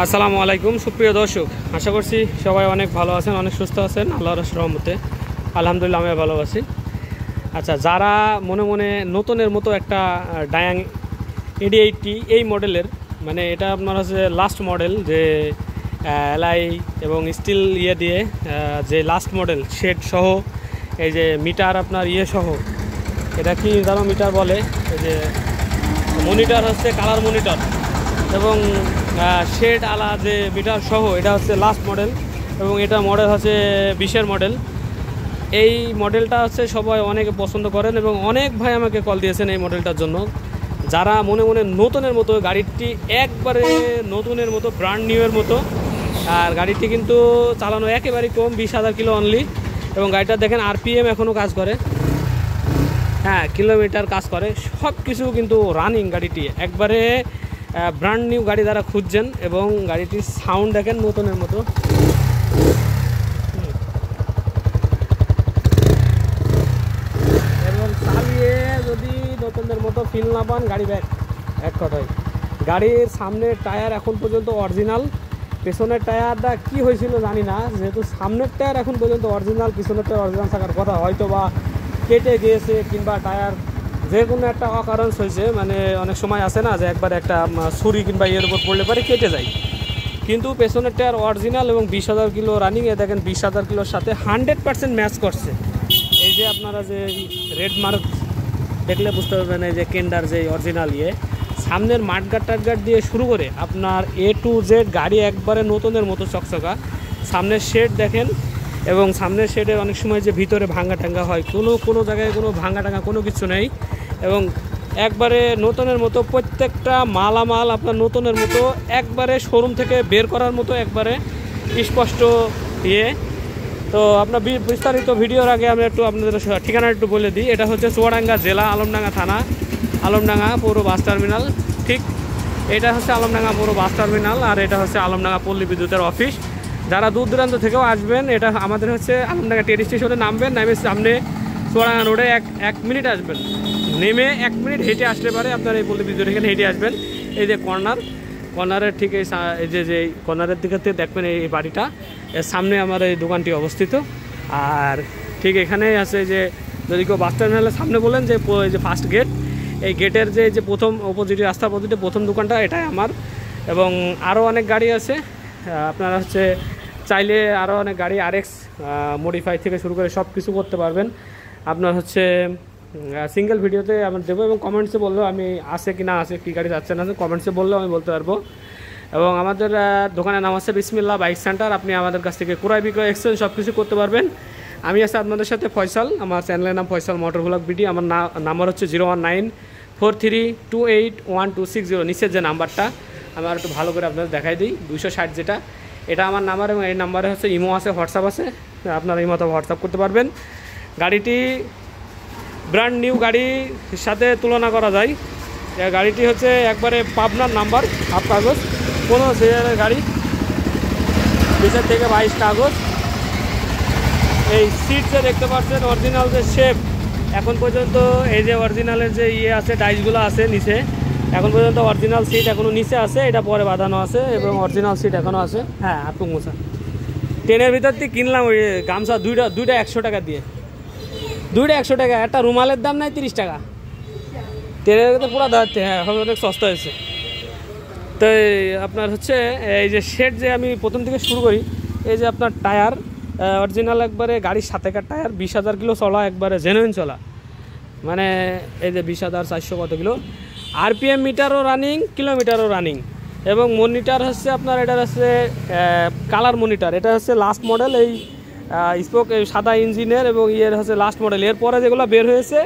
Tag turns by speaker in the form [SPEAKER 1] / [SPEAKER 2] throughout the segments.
[SPEAKER 1] আসসালামু আলাইকুম সুপ্রিয় দর্শক, আশা করছি সবাই অনেক ভালো আছেন, অনেক সুস্থ আছেন। আল্লাহর রহমতে আলহামদুলিল্লাহ আমি ভালো আছি। আচ্ছা, যারা মনে মনে নতুনের মতো একটা ডায়াং এডি80 এই মডেলের, মানে এটা আপনার হচ্ছে লাস্ট মডেল, যে এলআই এবং স্টিল দিয়ে যে লাস্ট মডেল শেড সহ, এই যে মিটার আপনার সহ, এটা কি যেন মিটার বলে, এই যে মনিটর হচ্ছে কালার মনিটর এবং শেড আলা যে মিটার সহ, এটা হচ্ছে লাস্ট মডেল এবং এটা মডেল হচ্ছে 20-এর মডেল। এই মডেলটা হচ্ছে সবাই অনেকে পছন্দ করেন এবং অনেক ভাই আমাকে কল দিয়েছেন এই মডেলটার জন্য। যারা মনে মনে নতুনের মতো, গাড়িটি একবারে নতুনের মতো, ব্র্যান্ড নিউয়ের মতো, আর গাড়িটি কিন্তু চালানো একেবারেই কম, 20,000 কিলো অনলি। এবং গাড়িটা দেখেন আরপিএম এখনও কাজ করে, হ্যাঁ কিলোমিটার কাজ করে, সব কিছু কিন্তু রানিং। গাড়িটি একবারে ব্র্যান্ড নিউ গাড়ি যারা খুঁজছেন, এবং গাড়িটির সাউন্ড দেখেন নতুনের মতো। এবং চালিয়ে যদি নতুনদের মতো ফিল না পান, গাড়ি ব্যাক এক কথায়। গাড়ির সামনের টায়ার এখন পর্যন্ত অরিজিনাল, পেছনের টায়ারটা কি হয়েছিল জানি না, যেহেতু সামনের টায়ার এখন পর্যন্ত অরিজিনাল, পিছনের টায়ার অরিজিনাল থাকার কথা, হয়তো বা কেটে গিয়েছে কিংবা টায়ার যে কোনো একটা অকারণস হয়েছে। মানে অনেক সময় আসে না যে একবার একটা ছুরি কিংবা এর উপর পড়লে পরে কেটে যায়, কিন্তু পেছনের টায়ার অরিজিনাল এবং 20,000 কিলো রানিং। এ দেখেন 20,000 কিলোর সাথে 100% ম্যাচ করছে। এই যে আপনারা যে রেড মার্ক দেখলে বুঝতে পারবেন, এই যে কেন্ডার যে অরিজিনাল সামনের মাঠগাট টাটগাট দিয়ে শুরু করে আপনার A to Z গাড়ি একবারে নতুনের মতো চকচকা। সামনের শেড দেখেন, এবং সামনের শেডের অনেক সময় যে ভিতরে ভাঙ্গা টাঙ্গা হয়, কোনো জায়গায় কোনো ভাঙ্গা টাঙ্গা কোনো কিছু নেই, এবং একবারে নতুনের মতো প্রত্যেকটা মালামাল আপনার নতুনের মতো, একবারে শোরুম থেকে বের করার মতো, একবারে স্পষ্ট। তো আপনার বিস্তারিত ভিডিওর আগে আমি একটু আপনাদের ঠিকানা একটু বলে দিই। এটা হচ্ছে চুয়াডাঙ্গা জেলা, আলমডাঙ্গা থানা, আলমডাঙ্গা পৌর বাস টার্মিনাল। ঠিক, এটা হচ্ছে আলমডাঙ্গা পৌর বাস টার্মিনাল, আর এটা হচ্ছে আলমডাঙ্গা পল্লী বিদ্যুতের অফিস। যারা দূর দূরান্ত থেকেও আসবেন, এটা আমাদের হচ্ছে আলমডাঙ্গা ট্রেন স্টেশনে নামবেন, নামে সামনে চুয়াডাঙ্গা রোডে এক মিনিট আসবেন, নেমে 1 মিনিট হেঁটে আসলে পারে আপনার এই পল্লী বিদ্যুৎ, এখানে হেঁটে আসবেন। এই যে কর্নারের ঠিক এই যে কর্নারের দিকে দেখবেন এই বাড়িটা, এর সামনে আমার এই দোকানটি অবস্থিত। আর ঠিক এখানে আছে যে, যদি কেউ বাস টার্মিনালের সামনে বলেন যে এই যে ফার্স্ট গেট, এই গেটের যে প্রথম অপোজিটে, রাস্তার অপোজিটে প্রথম দোকানটা, এটাই আমার। এবং আরও অনেক গাড়ি আছে, আপনারা হচ্ছে চাইলে আরও অনেক গাড়ি RX মডিফাই থেকে শুরু করে সব কিছু করতে পারবেন। আপনার হচ্ছে সিঙ্গেল ভিডিওতে আমি দেবো, এবং কমেন্টসে বললেও আমি আছে কি না আছে, কী গাড়ি যাচ্ছে না, কমেন্টসে বললেও আমি বলতে পারবো। এবং আমাদের দোকানের নাম আছে বিসমিল্লাহ বাইক সেন্টার। আপনি আমাদের কাছ থেকে ক্রয় বিক্রয় এক্সচেঞ্জ সব কিছু করতে পারবেন। আমি আছি আপনাদের সাথে ফয়সাল, আমার চ্যানেলের নাম ফয়সাল মোটর ব্লগ বিডি। আমার নাম্বার হচ্ছে 01943212660, নিচের যে নাম্বারটা, আমি আর একটু ভালো করে আপনাদের দেখাই দিই, 260 যেটা, এটা আমার নাম্বার। এবং এই নাম্বারে হচ্ছে ইমো আছে, হোয়াটসঅ্যাপ আছে, আপনারা এই মতো হোয়াটসঅ্যাপ করতে পারবেন। গাড়িটি ব্র্যান্ড নিউ গাড়ির সাথে তুলনা করা যায়। গাড়িটি হচ্ছে একবারে পাবনার নাম্বার, হাফ কাগজ, 15,000 গাড়ি, 20 থেকে 22 কাগজ। এই সিট যে দেখতে পাচ্ছেন অরিজিনাল যে শেপ, এখন পর্যন্ত এই যে অরিজিনালের যে আছে, ডাইসগুলো আছে নিচে, এখন পর্যন্ত অরিজিনাল সিট এখনও নিচে আছে, এটা পরে বাঁধানো আছে, এবং অরিজিনাল সিট এখনও আছে। হ্যাঁ, আপু মোছা ট্রেনের ভিতর থেকে কিনলাম ওই গামছা দুইটা 100 টাকা দিয়ে, 100 টাকা। একটা রুমালের দাম নাই 30 টাকা, ট্রেনের ভিতরে পুরো দাঁড়াতে। হ্যাঁ, এখন অনেক সস্তা হয়েছে। তো আপনার হচ্ছে এই যে শেড, যে আমি প্রথম থেকে শুরু করি, এই যে আপনার টায়ার অরিজিনাল, একবারে গাড়ির সাথেকার টায়ার, 20,000 কিলো চলা, একবারে জেনুইন চলা, মানে এই যে 20,400 কত কিলো। আরপিএম মিটারও রানিং, কিলোমিটারও রানিং, এবং মনিটার হচ্ছে আপনার, এটা হচ্ছে কালার মনিটার, এটা হচ্ছে লাস্ট মডেল। এই স্পোক এই সাদা ইঞ্জিনের, এবং হচ্ছে লাস্ট মডেল। এরপরে যেগুলো বের হয়েছে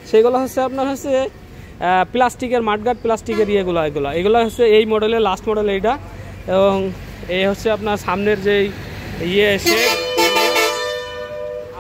[SPEAKER 1] সেগুলো হচ্ছে আপনার হচ্ছে প্লাস্টিকের মাঠগাট, প্লাস্টিকের এগুলো হচ্ছে এই মডেলের লাস্ট মডেল এইটা। এবং এই হচ্ছে আপনার সামনের যে শেড,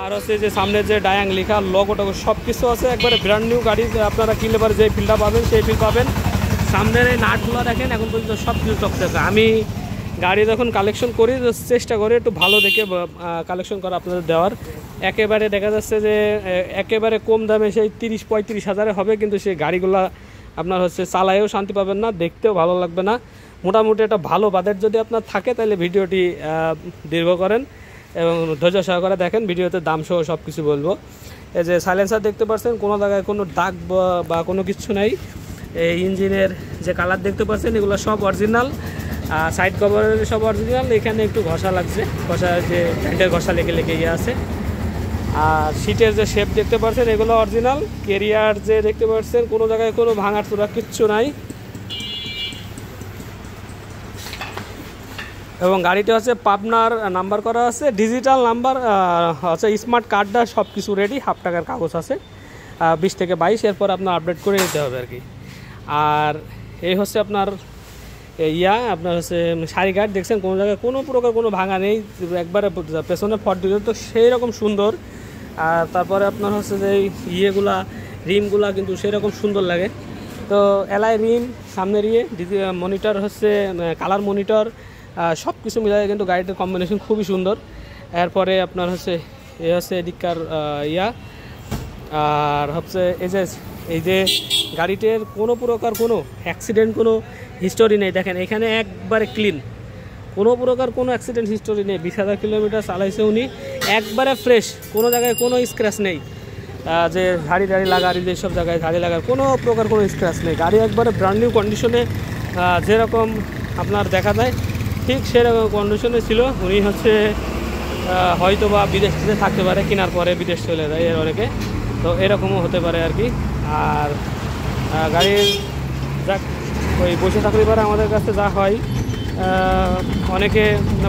[SPEAKER 1] আর হচ্ছে যে সামনের যে ডায়াং লেখা, লোগো সব কিছু আছে, একবারে ব্র্যান্ড নিউ গাড়ি। আপনারা কিনলে পরে যে ফিলটা পাবেন সেই ফিল পাবেন। সামনের এই নাটগুলো দেখেন, এখন পর্যন্ত সব কিছু চকচকে। আমি গাড়ি যখন কালেকশন করি, চেষ্টা করি একটু ভালো দেখে কালেকশন করা আপনাদের দেওয়ার। একেবারে দেখা যাচ্ছে যে একেবারে কম দামে সেই 30-35 হাজারে হবে, কিন্তু সেই গাড়িগুলো আপনার হচ্ছে চালায়েও শান্তি পাবেন না, দেখতেও ভালো লাগবে না। মোটামুটি একটা ভালো বাজেট যদি আপনার থাকে তাহলে ভিডিওটি দীর্ঘ করেন এবং ধৈর্য সহকারে দেখেন, ভিডিওতে দাম সহ সব কিছু বলবো। এই যে সাইলেন্সার দেখতে পাচ্ছেন, কোনো জায়গায় কোনো দাগ বা কোনো কিছু নাই। এই ইঞ্জিনের যে কালার দেখতে পাচ্ছেন এগুলো সব অরিজিনাল, সাইড কভারের সব অরিজিনাল। এখানে একটু ঘষা লাগছে, ঘষা যে প্যান্টের ঘষা লেগে ইয়ে আছে। আর সিটের যে শেপ দেখতে পাচ্ছেন এগুলো অরিজিনাল। ক্যারিয়ার যে দেখতে পাচ্ছেন কোনো জায়গায় কোনো ভাঙার চূড়া কিচ্ছু নাই। এবং গাড়িটা হচ্ছে পাবনার নাম্বার করা আছে, ডিজিটাল নাম্বার হচ্ছে, স্মার্ট কার্ডটা সব কিছু রেডি, হাফ টাকার কাগজ আছে 20 থেকে 22, এরপর আপনার আপডেট করে নিতে হবে আর কি। আর এই হচ্ছে আপনার আপনার হচ্ছে সারি গার্ড দেখছেন, কোনো জায়গায় কোনো প্রকার কোনো ভাঙা নেই, একবারে পেছনে ফট দিলে তো সেই রকম সুন্দর। আর তারপরে আপনার হচ্ছে যে ইয়েগুলা রিমগুলা কিন্তু সেই রকম সুন্দর লাগে। তো এলআই রিম, সামনের মনিটর হচ্ছে কালার মনিটর, সব কিছু মিলাই কিন্তু গাড়িটার কম্বিনেশন খুবই সুন্দর। এরপরে আপনার হচ্ছে হচ্ছে এদিককার আর হচ্ছে এই যে গাড়িটার কোনো প্রকার কোনো অ্যাক্সিডেন্ট কোনো হিস্টোরি নেই। দেখেন এখানে একবারে ক্লিন, কোনো প্রকার কোনো অ্যাক্সিডেন্ট হিস্টোরি নেই। 20,000 কিলোমিটার চালাইছে উনি, একবারে ফ্রেশ, কোনো জায়গায় কোনো স্ক্র্যাচ নেই। যে ঝাড়ি লাগা আর যেসব জায়গায় ঝাড়ি লাগার কোনো প্রকার কোনো স্ক্র্যাচ নেই। গাড়ি একবারে ব্র্যান্ড নিউ কন্ডিশনে, যেরকম আপনার দেখা যায় ঠিক সেরকম কন্ডিশনে ছিল। উনি হচ্ছে হয়তো বা বিদেশ থেকে থাকতে পারে, কেনার পরে বিদেশ চলে যায় এর অনেকে, তো এরকমও হতে পারে আর কি। আর গাড়ির যাক ওই বসে থাকলে পারে আমাদের কাছে যা হয়, অনেকে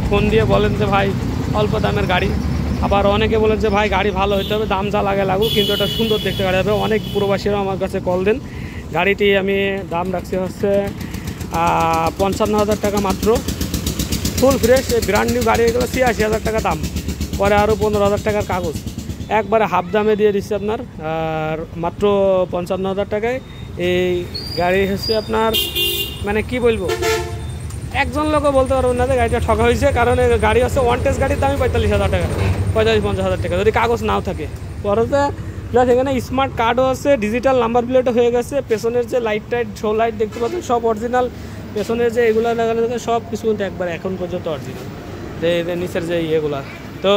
[SPEAKER 1] ফোন দিয়ে বলেন যে ভাই অল্প দামের গাড়ি, আবার অনেকে বলেন যে ভাই গাড়ি ভালো হতে হবে, দাম যা লাগে লাগুক কিন্তু এটা সুন্দর দেখতে গাড়ি হবে। অনেক প্রবাসীরাও আমার কাছে কল দেন। গাড়িটি আমি দাম রাখছি হচ্ছে 55,000 টাকা মাত্র, ফুল ফ্রেশ এই ব্র্যান্ড নিউ গাড়ি। এগুলো 86,000 টাকা দাম, পরে আরও 15,000 টাকার কাগজ, একবারে হাফ দামে দিয়ে দিচ্ছি আপনার। আর মাত্র 55,000 টাকায় এই গাড়ি হচ্ছে আপনার, মানে কি বলবো, একজন লোকও বলতে পারবেন না যে গাড়িটা ঠকা হয়েছে, কারণ গাড়ি হচ্ছে ওয়ান টেস্ট গাড়ির দামই 45,000 টাকা, 45-50,000 টাকা যদি কাগজ নাও থাকে। পরেতে প্লাস এখানে স্মার্ট কার্ডও আছে, ডিজিটাল নাম্বার প্লেটও হয়ে গেছে, পেছনের যে লাইট শো লাইট দেখতে পাচ্ছেন সব অরিজিনাল, পেছনের যে এগুলো লাগানো থাকে সব কিছু কিন্তু একবার এখন পর্যন্ত অরিজিনাল, যে নিচের যে ইয়েগুলা। তো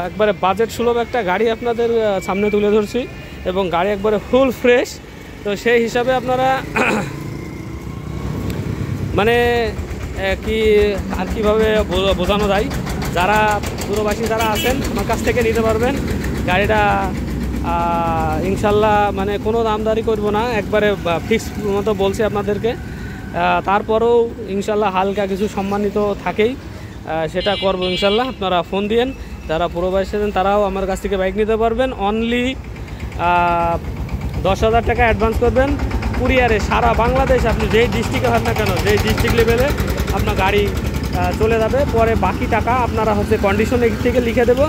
[SPEAKER 1] একবারে বাজেট সুলভ একটা গাড়ি আপনাদের সামনে তুলে ধরছি, এবং গাড়ি একবারে ফুল ফ্রেশ। তো সেই হিসাবে আপনারা মানে কি আর কীভাবে বোঝানো যায়, যারা দূরবাসী যারা আছেন আমার কাছ থেকে নিতে পারবেন গাড়িটা। ইনশাল্লাহ মানে কোনো দামদারি করব না, একবারে ফিক্স মতো বলছি আপনাদেরকে। তারপরেও ইনশাল্লাহ হালকা কিছু সম্মানিত থাকেই, সেটা করবো ইনশাল্লাহ। আপনারা ফোন দিয়েন, যারা প্রবাসী আছেন তারাও আমার কাছ থেকে বাইক নিতে পারবেন। অনলি 10,000 টাকা অ্যাডভান্স করবেন, কুরিয়ারে সারা বাংলাদেশ আপনি যেই ডিস্ট্রিক্টে হন না কেন, যেই ডিস্ট্রিক্ট লেভেলে আপনার গাড়ি চলে যাবে। পরে বাকি টাকা আপনারা হচ্ছে কন্ডিশন থেকে লিখে দেবো,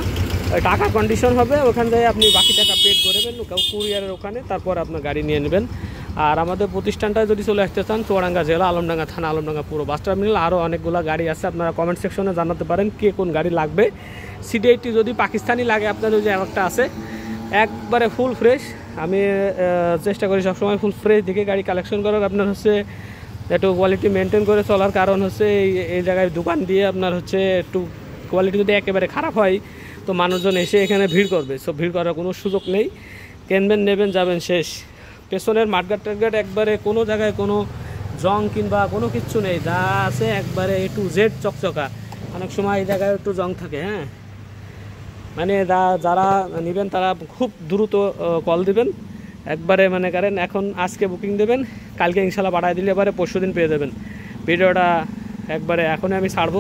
[SPEAKER 1] টাকা কন্ডিশন হবে, ওখান থেকে আপনি বাকি টাকা পেড করবেন কুরিয়ারের ওখানে, তারপর আপনার গাড়ি নিয়ে নেবেন। আর আমাদের প্রতিষ্ঠানটায় যদি চলে আসতে চান, চুয়াডাঙ্গা জেলা, আলমডাঙ্গা থানা, আলমডাঙ্গা পুরো বাস টার্মিনাল, আরও অনেকগুলো গাড়ি আছে। আপনারা কমেন্ট সেকশনে জানাতে পারেন কে কোন গাড়ি লাগবে। সিডি80 যদি পাকিস্তানি লাগে আপনাদের যে একটা আছে, একবারে ফুল ফ্রেশ। আমি চেষ্টা করি সবসময় ফুল ফ্রেশ দিকে গাড়ি কালেকশন করার। আপনার হচ্ছে একটু কোয়ালিটি মেনটেন করে চলার, কারণ হচ্ছে এই জায়গায় দোকান দিয়ে আপনার হচ্ছে একটু কোয়ালিটি যদি একেবারে খারাপ হয় তো মানুষজন এসে এখানে ভিড় করবে, সো ভিড় করার কোনো সুযোগ নেই। কিনবেন, নেবেন, যাবেন, শেষ। পেছনের মাঠগাট টাটগাট একবারে কোনো জায়গায় কোনো জং কিংবা কোনো কিচ্ছু নেই, যা আছে একবারে A to Z চকচকা। অনেক সময় এই জায়গায় একটু জং থাকে, হ্যাঁ, মানে যারা নেবেন তারা খুব দ্রুত কল দিবেন, একবারে মনে করেন এখন আজকে বুকিং দেবেন, কালকে ইনশাল্লাহ পাঠায় দিলে এবারে পরশু দিন পেয়ে যাবেন। ভিডিওটা একবারে এখনই আমি ছাড়বো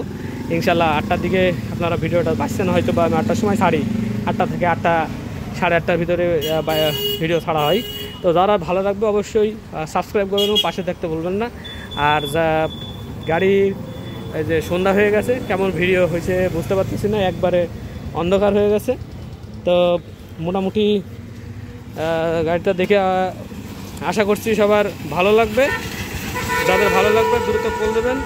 [SPEAKER 1] ইনশাল্লাহ 8টার দিকে। আপনারা ভিডিওটা বাঁচছেন হয়তো বা আমি 8টার সময় ছাড়ি, 8টা থেকে 8টা, 8:30 ভিতরে ভিডিও ছাড়া হয়। তো যারা ভালো লাগবে অবশ্যই সাবস্ক্রাইব করবেন এবং পাশে থাকতে বলবেন না। আর যা গাড়ির যে সন্ধ্যা হয়ে গেছে, কেমন ভিডিও হয়েছে বুঝতে পারতেছি না, একবারে অন্ধকার হয়ে গেছে। তো মোটামুটি গাড়িটা দেখে আশা করছি সবার ভালো লাগবে। যাদের ভালো লাগবে দ্রুত কল দেবেন।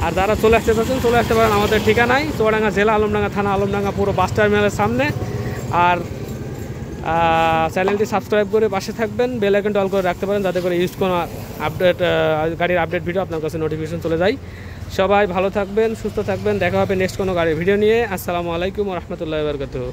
[SPEAKER 1] আর যারা চলে আসতে পারছেন চলে আসতে পারেন আমাদের ঠিকানায়, চুয়াডাঙ্গা জেলা, আলমডাঙ্গা থানা, আলমডাঙ্গা পুরো বাস টার্মিনালের সামনে। আর চ্যানেলটি সাবস্ক্রাইব করে পাশে থাকবেন, বেল আইকনটা অল করে রাখতে পারেন, যাতে করে ইউজ কোনো আপডেট গাড়ির আপডেট ভিডিও আপনার কাছে নোটিফিকেশন চলে যায়। সবাই ভালো থাকবেন, সুস্থ থাকবেন, দেখা হবে নেক্সট কোনো গাড়ির ভিডিও নিয়ে। আসসালামু আলাইকুম ওয়া রাহমাতুল্লাহি ওয়া বারাকাতুহু।